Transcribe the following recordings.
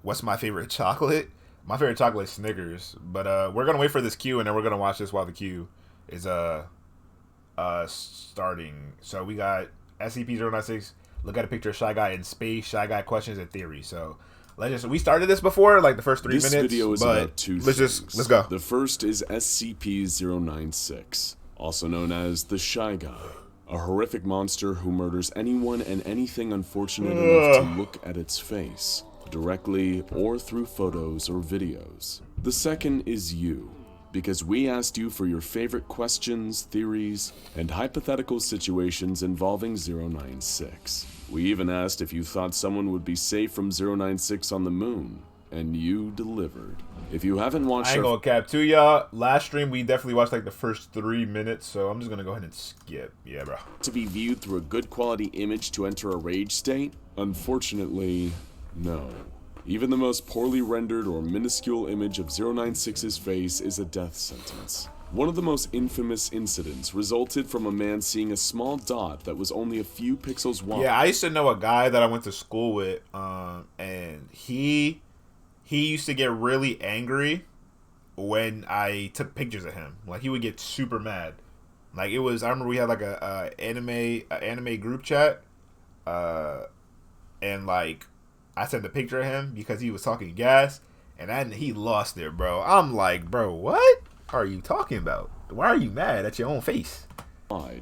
what's my favorite chocolate? My favorite chocolate is Snickers. But we're gonna wait for this queue, and then we're gonna watch this while the queue is starting. So we got SCP-096. Look at a picture of Shy Guy in space. Shy Guy questions and theory. So we started this before, like the first 3 minutes. This video is about two things. Let's go. The first is SCP-096, also known as the Shy Guy, a horrific monster who murders anyone and anything unfortunate enough to look at its face, directly or through photos or videos. The second is you, because we asked you for your favorite questions, theories, and hypothetical situations involving 096. We even asked if you thought someone would be safe from 096 on the moon, and you delivered. If you haven't watched I ain't gonna cap to y'all. Last stream, we definitely watched like the first 3 minutes, so I'm just gonna go ahead and skip. Yeah, bro. To be viewed through a good quality image to enter a rage state? Unfortunately, no. Even the most poorly rendered or minuscule image of 096's face is a death sentence. One of the most infamous incidents resulted from a man seeing a small dot that was only a few pixels wide. Yeah, I used to know a guy that I went to school with, and he used to get really angry when I took pictures of him. Like, he would get super mad. Like, I remember we had like a anime group chat, and like I sent a picture of him because he was talking gas, and he lost it, bro. I'm like, bro, what are you talking about? Why are you mad at your own face?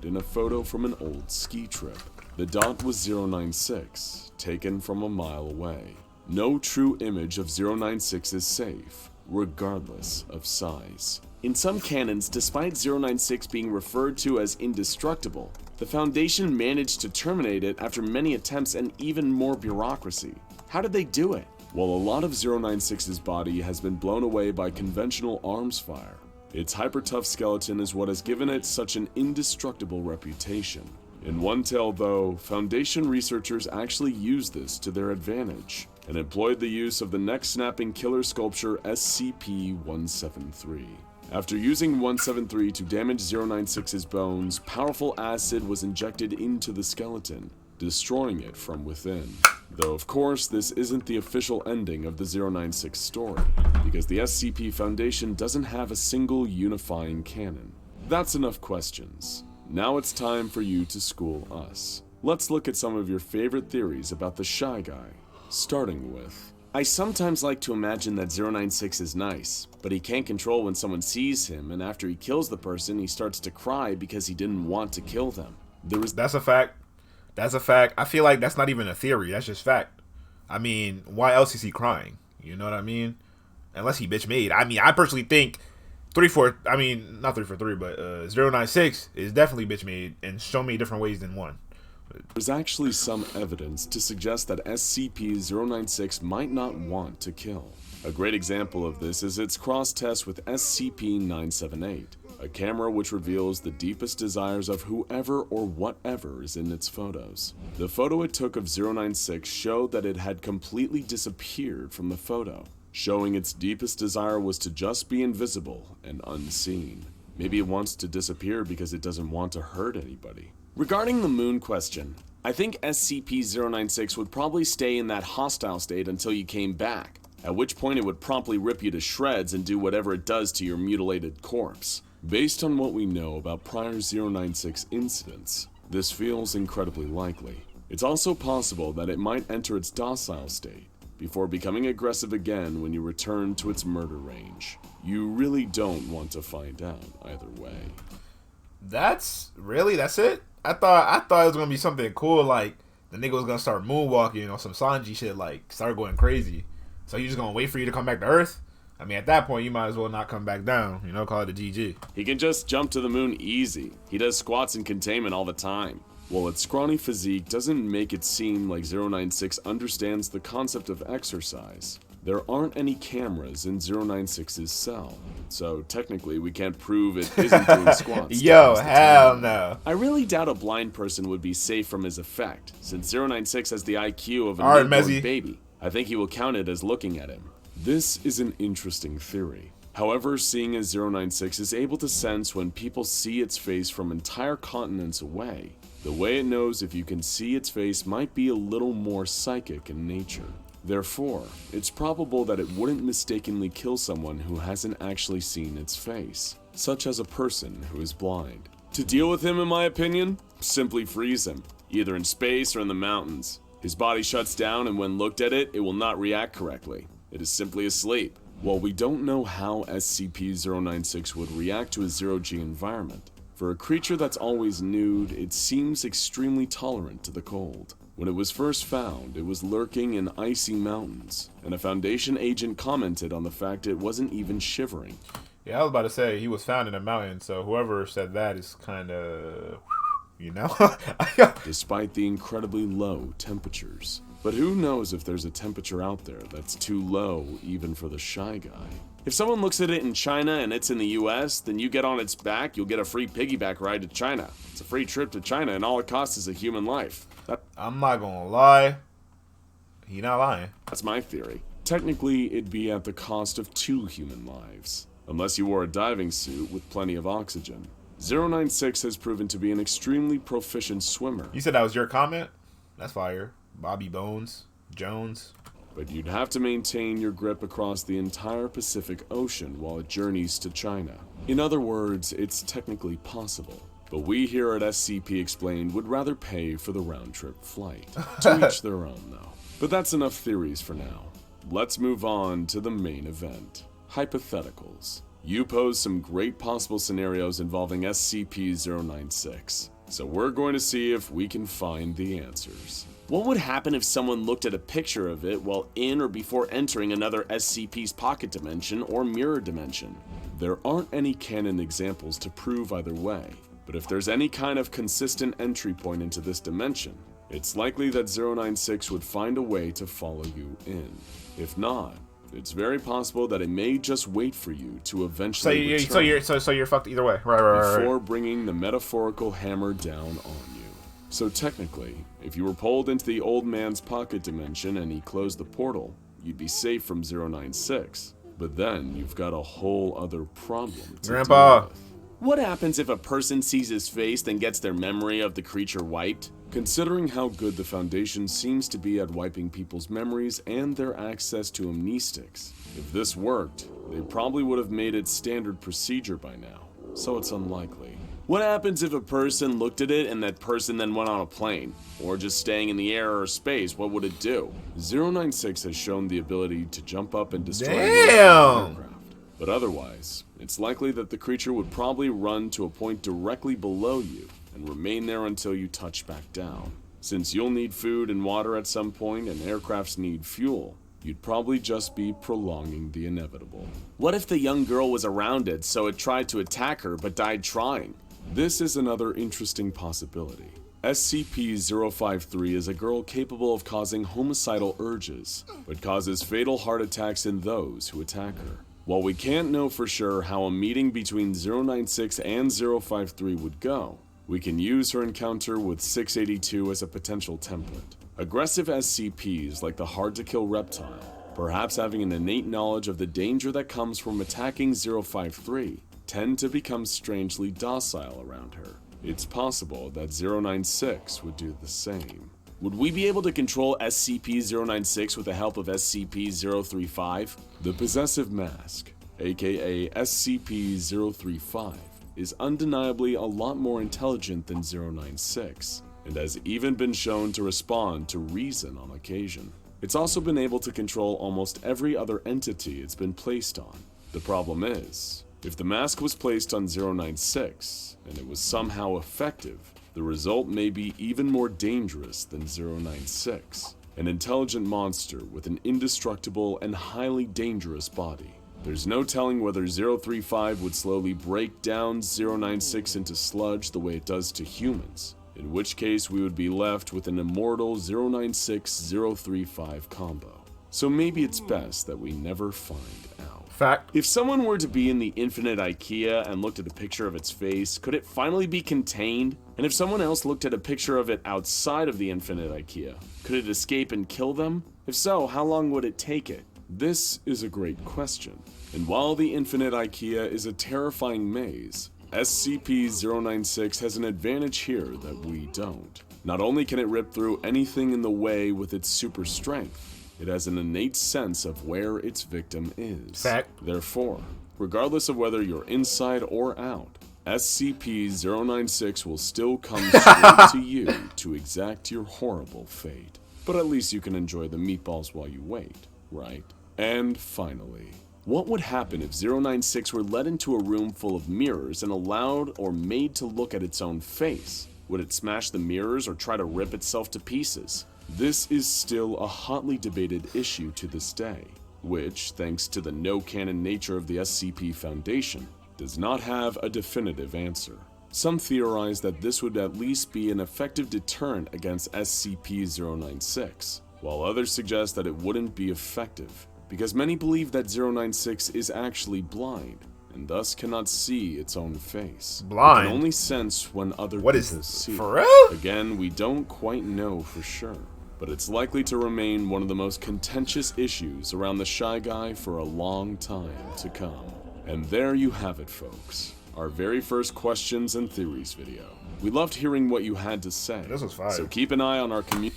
In a photo from an old ski trip. The dot was 096, taken from a mile away. No true image of 096 is safe, regardless of size. In some canons, despite 096 being referred to as indestructible, the Foundation managed to terminate it after many attempts and even more bureaucracy. How did they do it? Well, a lot of 096's body has been blown away by conventional arms fire. Its hyper-tough skeleton is what has given it such an indestructible reputation. In one tale, though, Foundation researchers actually used this to their advantage and employed the use of the neck-snapping killer sculpture SCP-173. After using 173 to damage 096's bones, powerful acid was injected into the skeleton, destroying it from within. Though, of course, this isn't the official ending of the 096 story, because the SCP Foundation doesn't have a single unifying canon. That's enough questions. Now it's time for you to school us. Let's look at some of your favorite theories about the Shy Guy, starting with... I sometimes like to imagine that 096 is nice, but he can't control when someone sees him, and after he kills the person, he starts to cry because he didn't want to kill them. That's a fact. That's a fact. I feel like that's not even a theory. That's just fact. I mean, why else is he crying? You know what I mean? Unless he bitch made. I mean, I personally think not 343, but 096 is definitely bitch made in so many different ways than one. There's actually some evidence to suggest that SCP-096 might not want to kill. A great example of this is its cross-test with SCP-978, a camera which reveals the deepest desires of whoever or whatever is in its photos. The photo it took of 096 showed that it had completely disappeared from the photo, showing its deepest desire was to just be invisible and unseen. Maybe it wants to disappear because it doesn't want to hurt anybody. Regarding the moon question, I think SCP-096 would probably stay in that hostile state until you came back, at which point it would promptly rip you to shreds and do whatever it does to your mutilated corpse. Based on what we know about prior 096 incidents, this feels incredibly likely. It's also possible that it might enter its docile state, before becoming aggressive again when you return to its murder range. You really don't want to find out either way. That's it? I thought it was gonna be something cool, like the nigga was gonna start moonwalking or some Sanji shit, like start going crazy. So he's just gonna wait for you to come back to Earth? I mean, at that point, you might as well not come back down, you know, call it a GG. He can just jump to the moon easy. He does squats and containment all the time. While its scrawny physique doesn't make it seem like 096 understands the concept of exercise, there aren't any cameras in 096's cell, so technically we can't prove it isn't doing squats. Yo, hell no. I really doubt a blind person would be safe from his effect, since 096 has the IQ of a newborn baby. I think he will count it as looking at him. This is an interesting theory. However, seeing as 096 is able to sense when people see its face from entire continents away, the way it knows if you can see its face might be a little more psychic in nature. Therefore, it's probable that it wouldn't mistakenly kill someone who hasn't actually seen its face, such as a person who is blind. To deal with him, in my opinion, simply freeze him, either in space or in the mountains. His body shuts down, and when looked at it, it will not react correctly. It is simply asleep. While we don't know how SCP-096 would react to a zero-G environment, for a creature that's always nude, it seems extremely tolerant to the cold. When it was first found, it was lurking in icy mountains, and a Foundation agent commented on the fact it wasn't even shivering. Yeah, I was about to say, he was found in a mountain, so whoever said that is kind of, you know? Despite the incredibly low temperatures. But who knows if there's a temperature out there that's too low even for the shy guy. If someone looks at it in China and it's in the US, then you get on its back, you'll get a free piggyback ride to China. It's a free trip to China, and all it costs is a human life. I'm not gonna lie. He not lying. That's my theory. Technically, it'd be at the cost of 2 human lives. Unless you wore a diving suit with plenty of oxygen. 096 has proven to be an extremely proficient swimmer. You said that was your comment? That's fire. Bobby Bones. Jones. But you'd have to maintain your grip across the entire Pacific Ocean while it journeys to China. In other words, it's technically possible. But we here at SCP Explained would rather pay for the round-trip flight. To each their own, though. But that's enough theories for now. Let's move on to the main event. Hypotheticals. You pose some great possible scenarios involving SCP-096. So we're going to see if we can find the answers. What would happen if someone looked at a picture of it while in or before entering another SCP's pocket dimension or mirror dimension? There aren't any canon examples to prove either way, but if there's any kind of consistent entry point into this dimension, it's likely that 096 would find a way to follow you in. If not, it's very possible that it may just wait for you to eventually return. So you're fucked either way. Right. Before bringing the metaphorical hammer down on you. So technically, if you were pulled into the old man's pocket dimension and he closed the portal, you'd be safe from 096. But then you've got a whole other problem to Grandpa. deal with. What happens if a person sees his face then gets their memory of the creature wiped? Considering how good the Foundation seems to be at wiping people's memories and their access to amnestics, if this worked, they probably would have made it standard procedure by now, so it's unlikely. What happens if a person looked at it and that person then went on a plane? Or just staying in the air or space, what would it do? 096 has shown the ability to jump up and destroy an aircraft. But otherwise, it's likely that the creature would probably run to a point directly below you and remain there until you touch back down. Since you'll need food and water at some point and aircrafts need fuel, you'd probably just be prolonging the inevitable. What if the young girl was around it, so it tried to attack her but died trying? This is another interesting possibility. SCP-053 is a girl capable of causing homicidal urges, but causes fatal heart attacks in those who attack her. While we can't know for sure how a meeting between 096 and 053 would go, we can use her encounter with 682 as a potential template. Aggressive SCPs like the hard-to-kill reptile, perhaps having an innate knowledge of the danger that comes from attacking 053, tend to become strangely docile around her. It's possible that 096 would do the same. Would we be able to control SCP-096 with the help of SCP-035? The Possessive Mask, aka SCP-035, is undeniably a lot more intelligent than 096, and has even been shown to respond to reason on occasion. It's also been able to control almost every other entity it's been placed on. The problem is, if the mask was placed on 096, and it was somehow effective, the result may be even more dangerous than 096, an intelligent monster with an indestructible and highly dangerous body. There's no telling whether 035 would slowly break down 096 into sludge the way it does to humans, in which case we would be left with an immortal 096-035 combo. So maybe it's best that we never find out. Fact. If someone were to be in the infinite IKEA and looked at a picture of its face, could it finally be contained? And if someone else looked at a picture of it outside of the infinite IKEA, could it escape and kill them? If so, how long would it take it? This is a great question. And while the infinite IKEA is a terrifying maze, SCP-096 has an advantage here that we don't. Not only can it rip through anything in the way with its super strength, It has an innate sense of where its victim is. Fact. Therefore, regardless of whether you're inside or out, SCP-096 will still come straight to you to exact your horrible fate. But at least you can enjoy the meatballs while you wait, right? And finally, what would happen if 096 were led into a room full of mirrors and allowed or made to look at its own face? Would it smash the mirrors or try to rip itself to pieces? This is still a hotly debated issue to this day, which, thanks to the no-canon nature of the SCP Foundation, does not have a definitive answer. Some theorize that this would at least be an effective deterrent against SCP-096, while others suggest that it wouldn't be effective, because many believe that 096 is actually blind, and thus cannot see its own face. Blind? It can only sense when other What people is see. for real? Again, we don't quite know for sure, but it's likely to remain one of the most contentious issues around the Shy Guy for a long time to come. And there you have it, folks. Our very first questions and theories video. We loved hearing what you had to say. This was fire. So keep an eye on our community.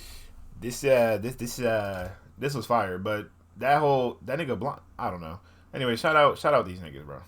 This was fire, but that nigga blind. I don't know. Anyway, shout out these niggas, bro.